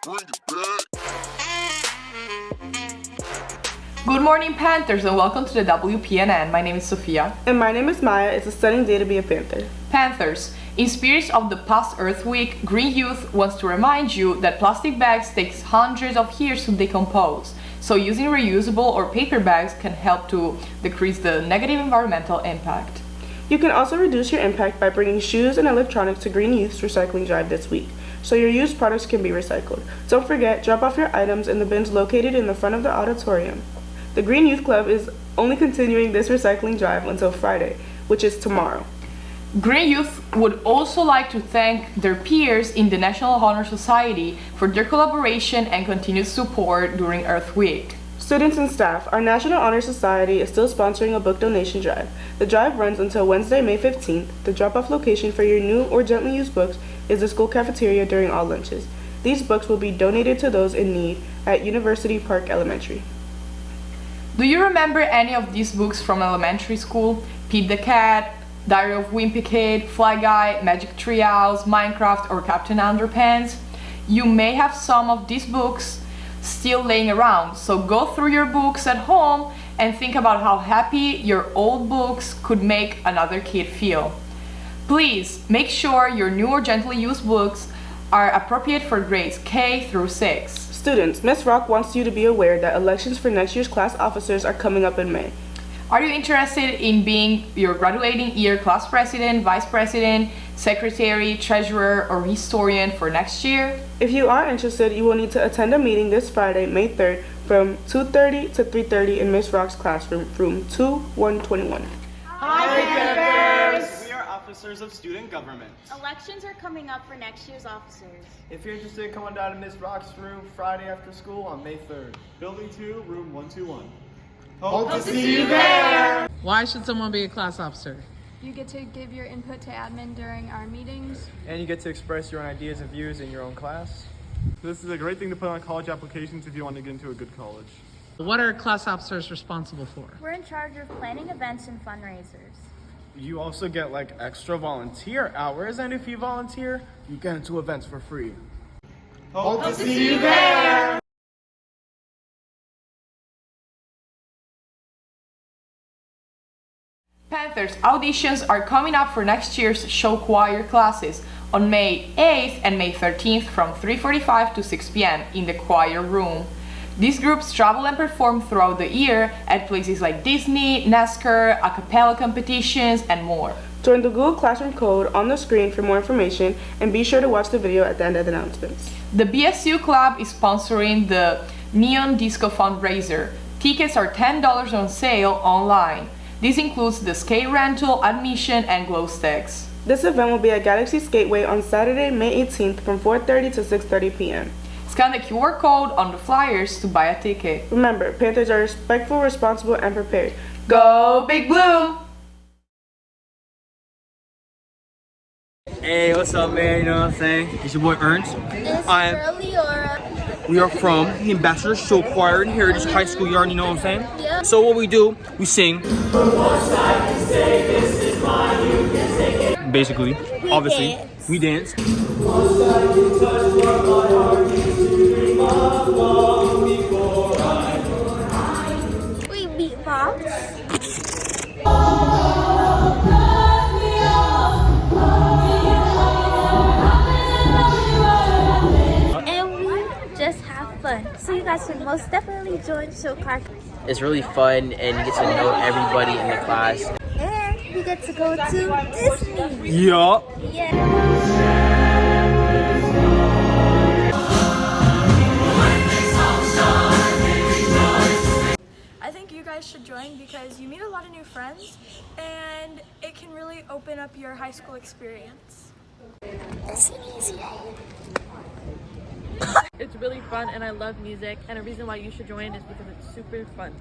Good morning, Panthers, and welcome to the WPNN. My name is Sophia. And my name is Maya. It's a stunning day to be a Panther. Panthers, in spirit of the past Earth Week, Green Youth wants to remind you that plastic bags take hundreds of years to decompose. So using reusable or paper bags can help to decrease the negative environmental impact. You can also reduce your impact by bringing shoes and electronics to Green Youth's recycling drive this week, so your used products can be recycled. Don't forget, drop off your items in the bins located in the front of the auditorium. The Green Youth Club is only continuing this recycling drive until Friday, which is tomorrow. Green Youth would also like to thank their peers in the National Honor Society for their collaboration and continued support during Earth Week. Students and staff, our National Honor Society is still sponsoring a book donation drive. The drive runs until Wednesday, May 15th. The drop-off location for your new or gently used books is the school cafeteria during all lunches. These books will be donated to those in need at University Park Elementary. Do you remember any of these books from elementary school? Pete the Cat, Diary of Wimpy Kid, Fly Guy, Magic Tree Owls, Minecraft, or Captain Underpants? You may have some of these books still laying around, so go through your books at home and think about how happy your old books could make another kid feel. Please make sure your new or gently used books are appropriate for grades K through 6. Students, Ms. Rock wants you to be aware that elections for next year's class officers are coming up in May. Are you interested in being your graduating year class president, vice president, secretary, treasurer, or historian for next year? If you are interested, you will need to attend a meeting this Friday, May 3rd from 2:30 to 3:30 in Ms. Rock's classroom, room 2121. Hi, Panthers! We are officers of student government. Elections are coming up for next year's officers. If you're interested, come on down to Ms. Rock's room Friday after school on May 3rd. Building 2, room 121. Hope to see you there! Why should someone be a class officer? You get to give your input to admin during our meetings. And you get to express your own ideas and views in your own class. This is a great thing to put on college applications if you want to get into a good college. What are class officers responsible for? We're in charge of planning events and fundraisers. You also get like extra volunteer hours, and if you volunteer, you get into events for free. Hope to see you there! Panthers, auditions are coming up for next year's show choir classes on May 8th and May 13th from 3:45 to 6 p.m. in the choir room. These groups travel and perform throughout the year at places like Disney, NASCAR, a cappella competitions, and more. Join the Google Classroom code on the screen for more information, and be sure to watch the video at the end of the announcements. The BSU Club is sponsoring the Neon Disco fundraiser. Tickets are $10 on sale online. This includes the skate rental, admission, and glow sticks. This event will be at Galaxy Skateway on Saturday, May 18th from 4:30 to 6:30 p.m. Scan the QR code on the flyers to buy a ticket. Remember, Panthers are respectful, responsible, and prepared. Go Big Blue! Hey, what's up, man? You know what I'm saying? It's your boy Ernst. It's Leora. We are from the Ambassador Show Choir in Heritage High School. You already know what I'm saying? Yeah. So what we do, we sing. Basically, obviously, we dance. We beatbox. And we just have fun. So you guys should most definitely join Show Choir. It's really fun and you get to know everybody in the class. And we get to go to Disney. Yup. Yeah. I think you guys should join because you meet a lot of new friends and it can really open up your high school experience. It's really fun and I love music, and a reason why you should join is because it's super fun.